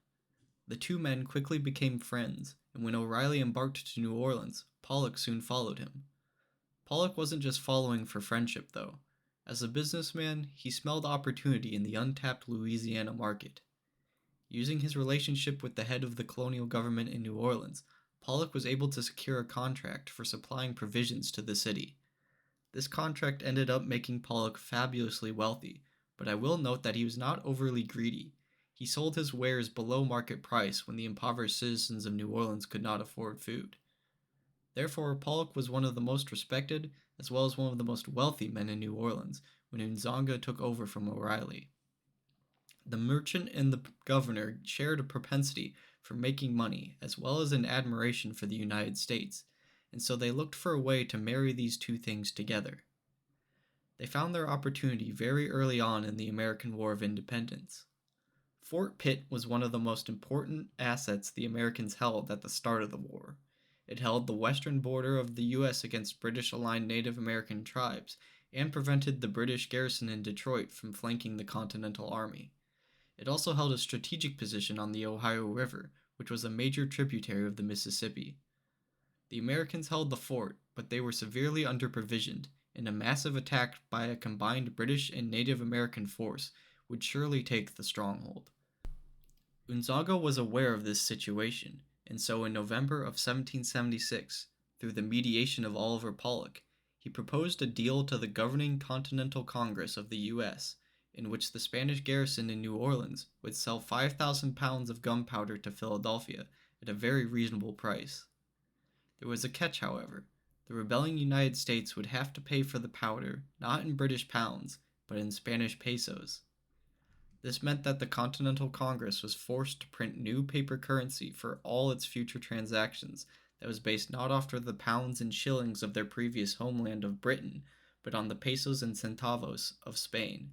The two men quickly became friends, and when O'Reilly embarked to New Orleans, Pollock soon followed him. Pollock wasn't just following for friendship, though. As a businessman, he smelled opportunity in the untapped Louisiana market. Using his relationship with the head of the colonial government in New Orleans, Pollock was able to secure a contract for supplying provisions to the city. This contract ended up making Pollock fabulously wealthy, but I will note that he was not overly greedy. He sold his wares below market price when the impoverished citizens of New Orleans could not afford food. Therefore, Pollock was one of the most respected, as well as one of the most wealthy men in New Orleans when Unzanga took over from O'Reilly. The merchant and the governor shared a propensity for making money, as well as an admiration for the United States, and so they looked for a way to marry these two things together. They found their opportunity very early on in the American War of Independence. Fort Pitt was one of the most important assets the Americans held at the start of the war. It held the western border of the U.S. against British-aligned Native American tribes and prevented the British garrison in Detroit from flanking the Continental Army. It also held a strategic position on the Ohio River, which was a major tributary of the Mississippi. The Americans held the fort, but they were severely underprovisioned, and a massive attack by a combined British and Native American force would surely take the stronghold. Unzanga was aware of this situation, and so in November of 1776, through the mediation of Oliver Pollock, he proposed a deal to the governing Continental Congress of the U.S., in which the Spanish garrison in New Orleans would sell 5,000 pounds of gunpowder to Philadelphia at a very reasonable price. There was a catch, however. The rebelling United States would have to pay for the powder not in British pounds, but in Spanish pesos. This meant that the Continental Congress was forced to print new paper currency for all its future transactions that was based not off of the pounds and shillings of their previous homeland of Britain, but on the pesos and centavos of Spain.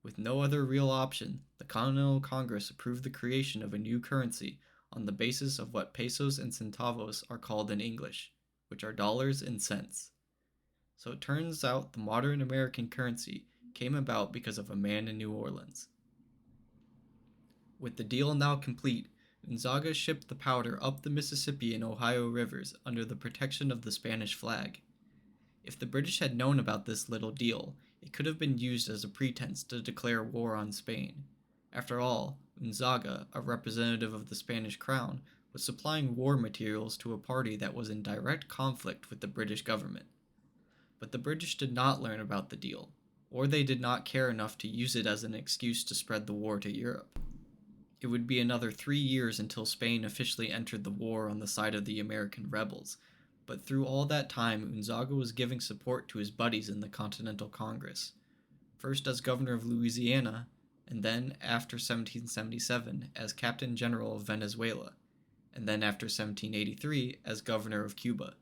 With no other real option, the Continental Congress approved the creation of a new currency on the basis of what pesos and centavos are called in English, which are dollars and cents. So it turns out the modern American currency came about because of a man in New Orleans. With the deal now complete, Unzanga shipped the powder up the Mississippi and Ohio rivers under the protection of the Spanish flag. If the British had known about this little deal, it could have been used as a pretense to declare war on Spain. After all, Unzanga, a representative of the Spanish crown, was supplying war materials to a party that was in direct conflict with the British government. But the British did not learn about the deal, or they did not care enough to use it as an excuse to spread the war to Europe. It would be another 3 years until Spain officially entered the war on the side of the American rebels, but through all that time Unzanga was giving support to his buddies in the Continental Congress, first as governor of Louisiana, and then, after 1777, as Captain General of Venezuela, and then after 1783 as governor of Cuba.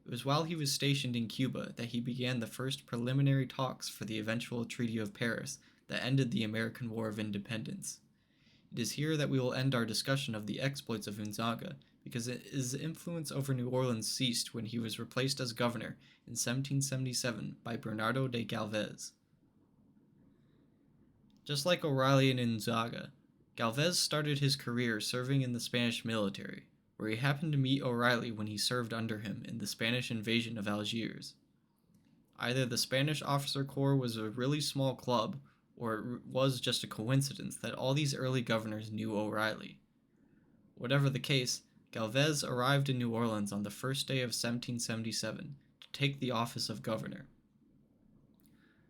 It was while he was stationed in Cuba that he began the first preliminary talks for the eventual Treaty of Paris that ended the American War of Independence. It is here that we will end our discussion of the exploits of Unzanga, because his influence over New Orleans ceased when he was replaced as governor in 1777 by Bernardo de Galvez. Just like O'Reilly and Unzanga, Galvez started his career serving in the Spanish military, where he happened to meet O'Reilly when he served under him in the Spanish invasion of Algiers. Either the Spanish officer corps was a really small club, or it was just a coincidence that all these early governors knew O'Reilly. Whatever the case, Galvez arrived in New Orleans on the first day of 1777 to take the office of governor.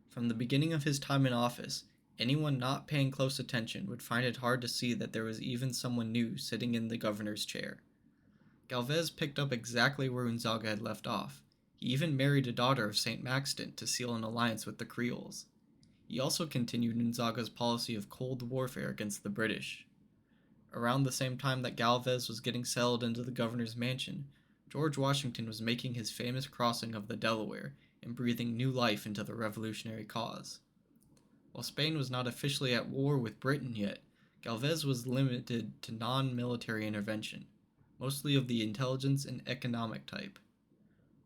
From the beginning of his time in office, anyone not paying close attention would find it hard to see that there was even someone new sitting in the governor's chair. Galvez picked up exactly where Unzanga had left off. He even married a daughter of St. Maxtant to seal an alliance with the Creoles. He also continued Unzaga's policy of cold warfare against the British. Around the same time that Galvez was getting settled into the governor's mansion, George Washington was making his famous crossing of the Delaware and breathing new life into the revolutionary cause. While Spain was not officially at war with Britain yet, Galvez was limited to non-military intervention, mostly of the intelligence and economic type.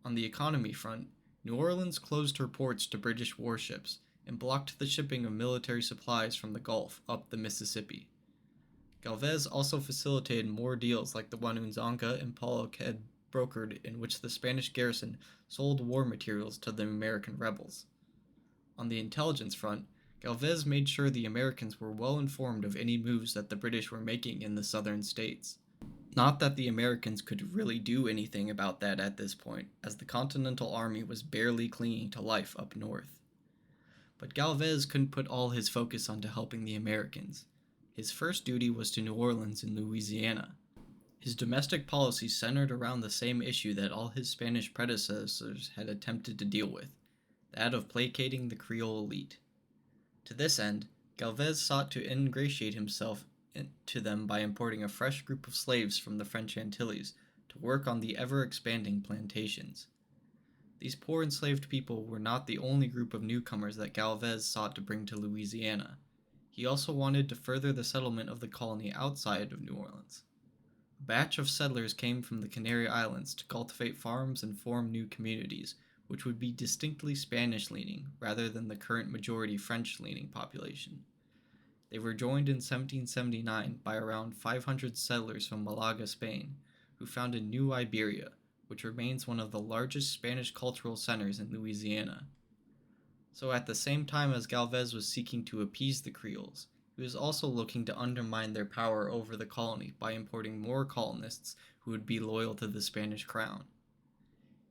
On the economy front, New Orleans closed her ports to British warships and blocked the shipping of military supplies from the Gulf up the Mississippi. Galvez also facilitated more deals like the one Unzanga and Pollock had brokered, in which the Spanish garrison sold war materials to the American rebels. On the intelligence front, Galvez made sure the Americans were well informed of any moves that the British were making in the southern states. Not that the Americans could really do anything about that at this point, as the Continental Army was barely clinging to life up north. But Galvez couldn't put all his focus onto helping the Americans. His first duty was to New Orleans in Louisiana. His domestic policy centered around the same issue that all his Spanish predecessors had attempted to deal with, that of placating the Creole elite. To this end, Galvez sought to ingratiate himself to them by importing a fresh group of slaves from the French Antilles to work on the ever-expanding plantations. These poor enslaved people were not the only group of newcomers that Galvez sought to bring to Louisiana. He also wanted to further the settlement of the colony outside of New Orleans. A batch of settlers came from the Canary Islands to cultivate farms and form new communities, which would be distinctly Spanish-leaning rather than the current majority French-leaning population. They were joined in 1779 by around 500 settlers from Malaga, Spain, who founded New Iberia, which remains one of the largest Spanish cultural centers in Louisiana. So at the same time as Galvez was seeking to appease the Creoles, he was also looking to undermine their power over the colony by importing more colonists who would be loyal to the Spanish crown.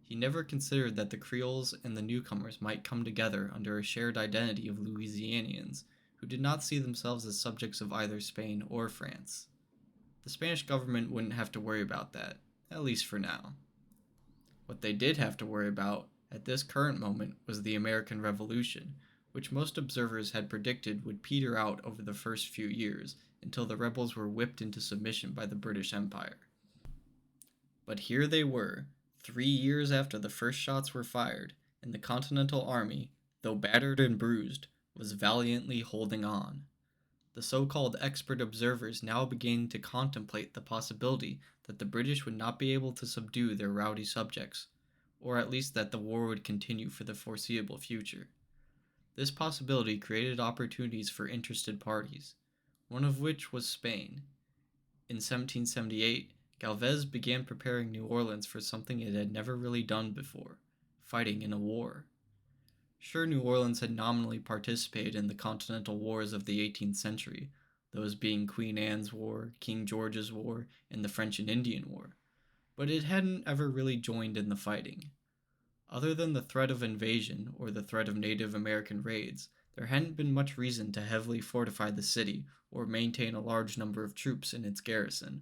He never considered that the Creoles and the newcomers might come together under a shared identity of Louisianians, who did not see themselves as subjects of either Spain or France. The Spanish government wouldn't have to worry about that, at least for now. What they did have to worry about at this current moment was the American Revolution, which most observers had predicted would peter out over the first few years until the rebels were whipped into submission by the British Empire. But here they were, 3 years after the first shots were fired, and the Continental Army, though battered and bruised, was valiantly holding on. The so-called expert observers now began to contemplate the possibility that the British would not be able to subdue their rowdy subjects, or at least that the war would continue for the foreseeable future. This possibility created opportunities for interested parties, one of which was Spain. In 1778, Galvez began preparing New Orleans for something it had never really done before, fighting in a war. Sure, New Orleans had nominally participated in the continental wars of the 18th century, those being Queen Anne's War, King George's War, and the French and Indian War, but it hadn't ever really joined in the fighting. Other than the threat of invasion or the threat of Native American raids, there hadn't been much reason to heavily fortify the city or maintain a large number of troops in its garrison.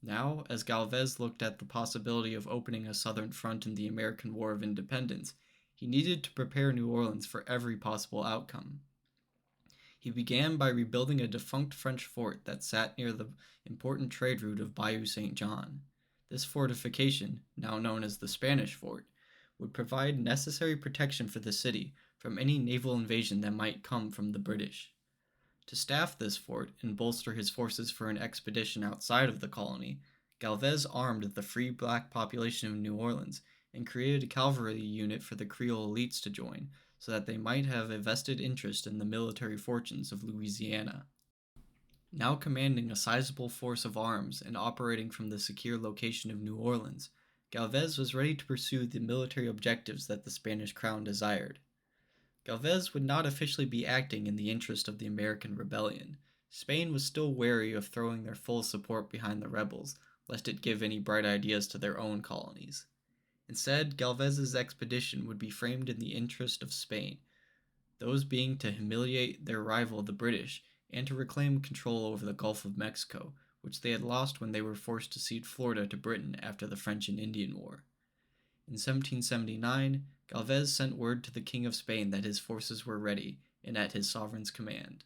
Now, as Galvez looked at the possibility of opening a southern front in the American War of Independence, he needed to prepare New Orleans for every possible outcome. He began by rebuilding a defunct French fort that sat near the important trade route of Bayou St. John. This fortification, now known as the Spanish Fort, would provide necessary protection for the city from any naval invasion that might come from the British. To staff this fort and bolster his forces for an expedition outside of the colony, Galvez armed the free black population of New Orleans and created a cavalry unit for the Creole elites to join, so that they might have a vested interest in the military fortunes of Louisiana. Now commanding a sizable force of arms and operating from the secure location of New Orleans, Galvez was ready to pursue the military objectives that the Spanish crown desired. Galvez would not officially be acting in the interest of the American rebellion. Spain was still wary of throwing their full support behind the rebels, lest it give any bright ideas to their own colonies. Instead, Galvez's expedition would be framed in the interest of Spain, those being to humiliate their rival the British and to reclaim control over the Gulf of Mexico, which they had lost when they were forced to cede Florida to Britain after the French and Indian War. In 1779, Galvez sent word to the King of Spain that his forces were ready and at his sovereign's command.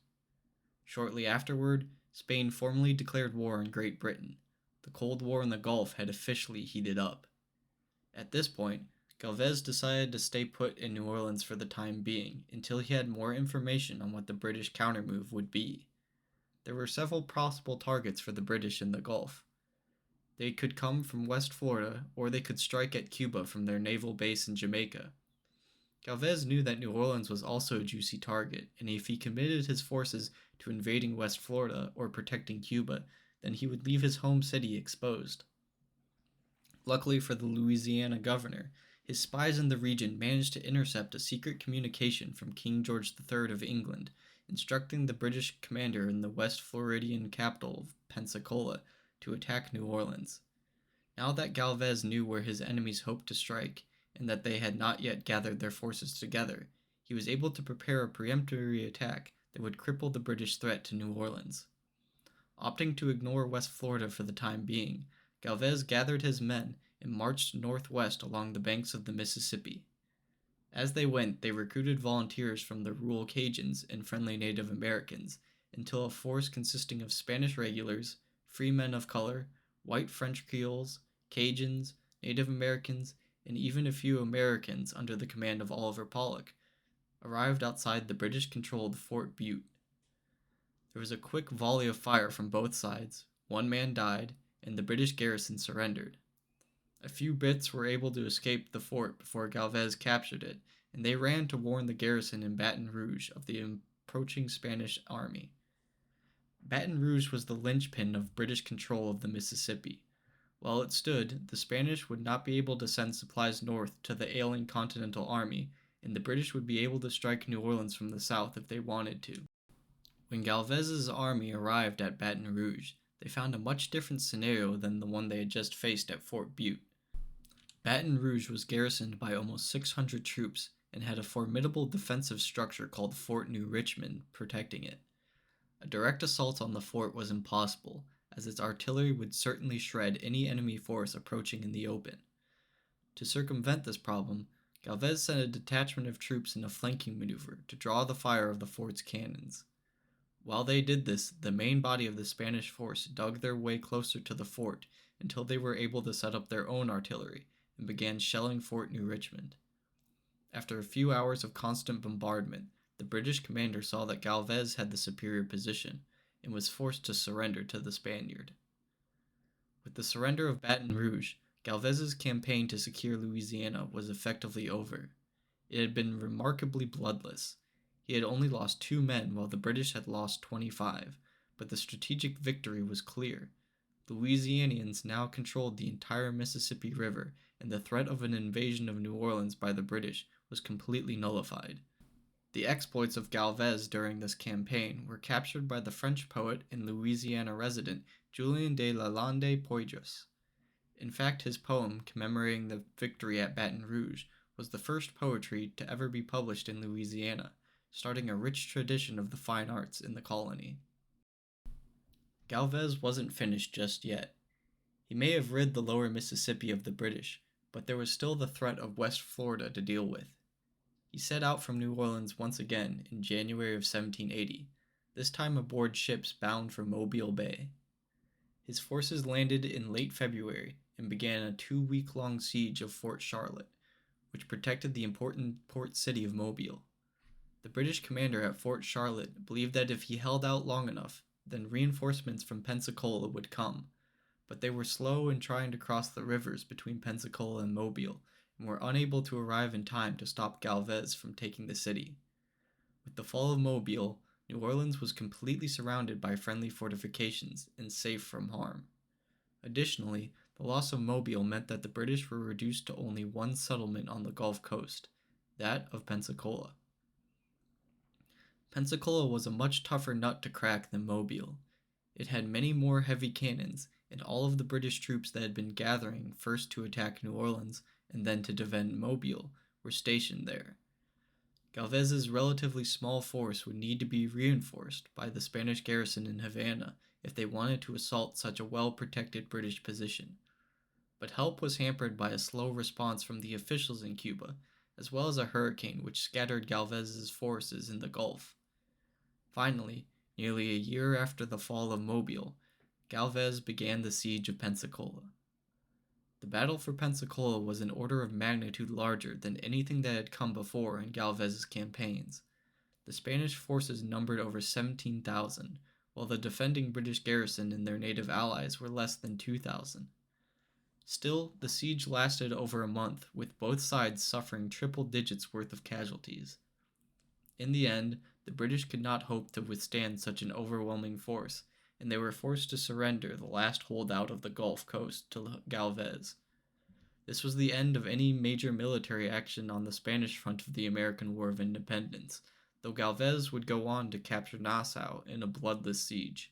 Shortly afterward, Spain formally declared war on Great Britain. The Cold War in the Gulf had officially heated up. At this point, Galvez decided to stay put in New Orleans for the time being until he had more information on what the British countermove would be. There were several possible targets for the British in the Gulf. They could come from West Florida, or they could strike at Cuba from their naval base in Jamaica. Galvez knew that New Orleans was also a juicy target, and if he committed his forces to invading West Florida or protecting Cuba, then he would leave his home city exposed. Luckily for the Louisiana governor, His spies in the region managed to intercept a secret communication from King George III of England, instructing the British commander in the West Floridian capital of Pensacola to attack New Orleans. Now that Galvez knew where his enemies hoped to strike, and that they had not yet gathered their forces together, he was able to prepare a preemptory attack that would cripple the British threat to New Orleans. Opting to ignore West Florida for the time being, Galvez gathered his men and marched northwest along the banks of the Mississippi. As they went, they recruited volunteers from the rural Cajuns and friendly Native Americans until a force consisting of Spanish regulars, free men of color, white French Creoles, Cajuns, Native Americans, and even a few Americans under the command of Oliver Pollock arrived outside the British-controlled Fort Butte. There was a quick volley of fire from both sides, one man died, and the British garrison surrendered. A few Brits were able to escape the fort before Galvez captured it, and they ran to warn the garrison in Baton Rouge of the approaching Spanish army. Baton Rouge was the linchpin of British control of the Mississippi. While it stood, the Spanish would not be able to send supplies north to the ailing Continental Army, and the British would be able to strike New Orleans from the south if they wanted to. When Galvez's army arrived at Baton Rouge, they found a much different scenario than the one they had just faced at Fort Butte. Baton Rouge was garrisoned by almost 600 troops and had a formidable defensive structure called Fort New Richmond protecting it. A direct assault on the fort was impossible, as its artillery would certainly shred any enemy force approaching in the open. To circumvent this problem, Galvez sent a detachment of troops in a flanking maneuver to draw the fire of the fort's cannons. While they did this, the main body of the Spanish force dug their way closer to the fort until they were able to set up their own artillery and began shelling Fort New Richmond. After a few hours of constant bombardment, the British commander saw that Galvez had the superior position and was forced to surrender to the Spaniard. With the surrender of Baton Rouge, Galvez's campaign to secure Louisiana was effectively over. It had been remarkably bloodless. He had only lost 2 men while the British had lost 25, but the strategic victory was clear. The Louisianians now controlled the entire Mississippi River, and the threat of an invasion of New Orleans by the British was completely nullified. The exploits of Galvez during this campaign were captured by the French poet and Louisiana resident Julien de Lalande Poydras. In fact, his poem commemorating the victory at Baton Rouge was the first poetry to ever be published in Louisiana, starting a rich tradition of the fine arts in the colony. Galvez wasn't finished just yet. He may have rid the lower Mississippi of the British, but there was still the threat of West Florida to deal with. He set out from New Orleans once again in January of 1780, this time aboard ships bound for Mobile Bay. His forces landed in late February and began a 2-week-long siege of Fort Charlotte, which protected the important port city of Mobile. The British commander at Fort Charlotte believed that if he held out long enough, then reinforcements from Pensacola would come, but they were slow in trying to cross the rivers between Pensacola and Mobile, and were unable to arrive in time to stop Galvez from taking the city. With the fall of Mobile, New Orleans was completely surrounded by friendly fortifications and safe from harm. Additionally, the loss of Mobile meant that the British were reduced to only one settlement on the Gulf Coast, that of Pensacola. Pensacola was a much tougher nut to crack than Mobile. It had many more heavy cannons, and all of the British troops that had been gathering first to attack New Orleans and then to defend Mobile were stationed there. Galvez's relatively small force would need to be reinforced by the Spanish garrison in Havana if they wanted to assault such a well-protected British position. But help was hampered by a slow response from the officials in Cuba, as well as a hurricane which scattered Galvez's forces in the Gulf. Finally, nearly a year after the fall of Mobile, Galvez began the siege of Pensacola. The battle for Pensacola was an order of magnitude larger than anything that had come before in Galvez's campaigns. The Spanish forces numbered over 17,000, while the defending British garrison and their native allies were less than 2,000. Still, the siege lasted over a month, with both sides suffering triple digits worth of casualties. In the end, the British could not hope to withstand such an overwhelming force, and they were forced to surrender the last holdout of the Gulf Coast to Galvez. This was the end of any major military action on the Spanish front of the American War of Independence, though Galvez would go on to capture Nassau in a bloodless siege.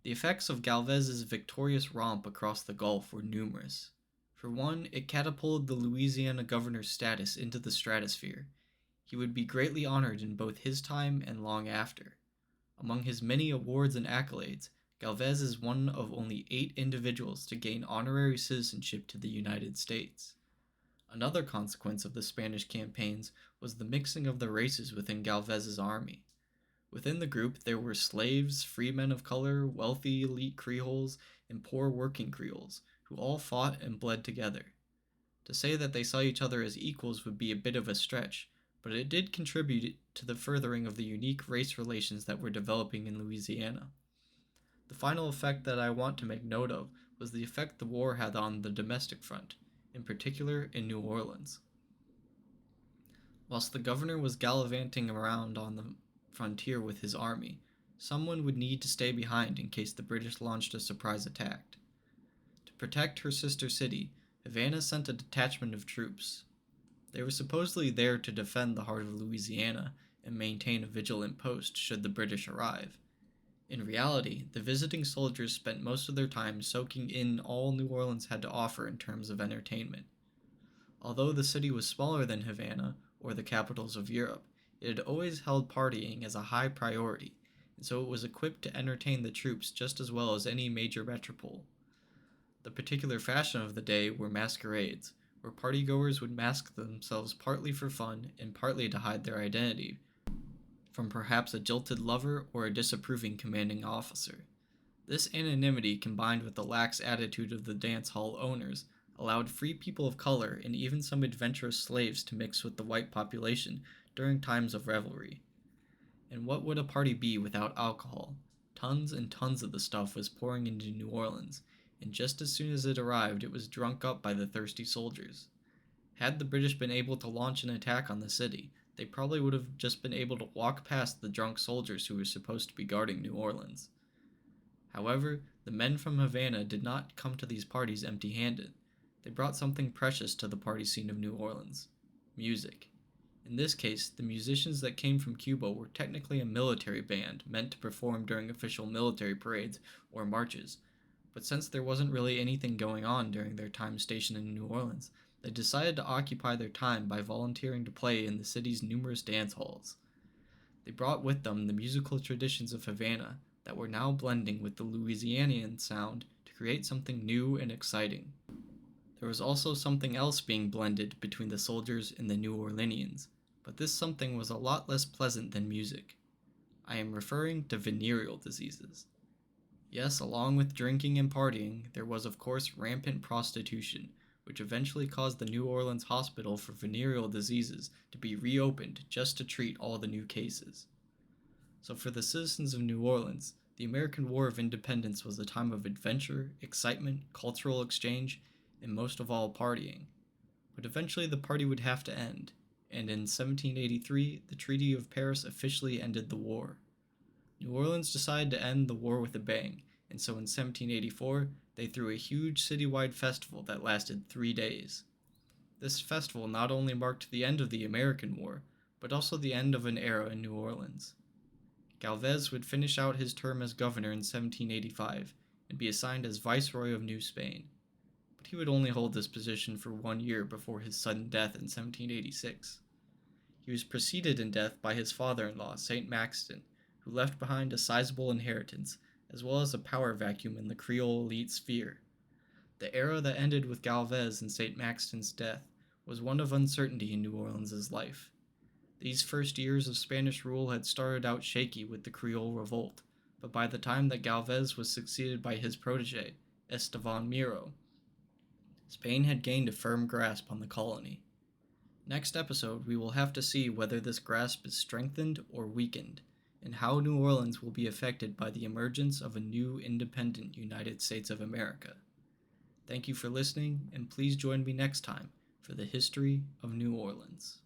The effects of Galvez's victorious romp across the Gulf were numerous. For one, it catapulted the Louisiana governor's status into the stratosphere. He would be greatly honored in both his time and long after. Among his many awards and accolades, Galvez is one of only 8 individuals to gain honorary citizenship to the United States. Another consequence of the Spanish campaigns was the mixing of the races within Galvez's army. Within the group, there were slaves, free men of color, wealthy elite Creoles, and poor working Creoles, who all fought and bled together. To say that they saw each other as equals would be a bit of a stretch, but it did contribute to the furthering of the unique race relations that were developing in Louisiana. The final effect that I want to make note of was the effect the war had on the domestic front, in particular in New Orleans. Whilst the governor was gallivanting around on the frontier with his army, someone would need to stay behind in case the British launched a surprise attack. To protect her sister city, Havana sent a detachment of troops. They were supposedly there to defend the heart of Louisiana and maintain a vigilant post should the British arrive. In reality, the visiting soldiers spent most of their time soaking in all New Orleans had to offer in terms of entertainment. Although the city was smaller than Havana, or the capitals of Europe, it had always held partying as a high priority, and so it was equipped to entertain the troops just as well as any major metropole. The particular fashion of the day were masquerades, where partygoers would mask themselves partly for fun and partly to hide their identity from perhaps a jilted lover or a disapproving commanding officer. This anonymity, combined with the lax attitude of the dance hall owners, allowed free people of color and even some adventurous slaves to mix with the white population during times of revelry. And what would a party be without alcohol? Tons and tons of the stuff was pouring into New Orleans, and just as soon as it arrived, it was drunk up by the thirsty soldiers. Had the British been able to launch an attack on the city, they probably would have just been able to walk past the drunk soldiers who were supposed to be guarding New Orleans. However, the men from Havana did not come to these parties empty-handed. They brought something precious to the party scene of New Orleans: music. In this case, the musicians that came from Cuba were technically a military band meant to perform during official military parades or marches, but since there wasn't really anything going on during their time stationed in New Orleans, they decided to occupy their time by volunteering to play in the city's numerous dance halls. They brought with them the musical traditions of Havana that were now blending with the Louisianian sound to create something new and exciting. There was also something else being blended between the soldiers and the New Orleanians, but this something was a lot less pleasant than music. I am referring to venereal diseases. Yes, along with drinking and partying, there was of course rampant prostitution, which eventually caused the New Orleans Hospital for Venereal Diseases to be reopened just to treat all the new cases. So for the citizens of New Orleans, the American War of Independence was a time of adventure, excitement, cultural exchange, and most of all partying. But eventually the party would have to end, and in 1783 the Treaty of Paris officially ended the war. New Orleans decided to end the war with a bang, and so in 1784 they threw a huge citywide festival that lasted 3 days. This festival not only marked the end of the American War, but also the end of an era in New Orleans. Galvez would finish out his term as governor in 1785 and be assigned as Viceroy of New Spain, but he would only hold this position for 1 year before his sudden death in 1786. He was preceded in death by his father-in-law, St. Maxton, who left behind a sizable inheritance, as well as a power vacuum in the Creole elite sphere. The era that ended with Galvez and St. Maxton's death was one of uncertainty in New Orleans' life. These first years of Spanish rule had started out shaky with the Creole revolt, but by the time that Galvez was succeeded by his protege, Estevan Miro, Spain had gained a firm grasp on the colony. Next episode, we will have to see whether this grasp is strengthened or weakened, and how New Orleans will be affected by the emergence of a new independent United States of America. Thank you for listening, and please join me next time for the history of New Orleans.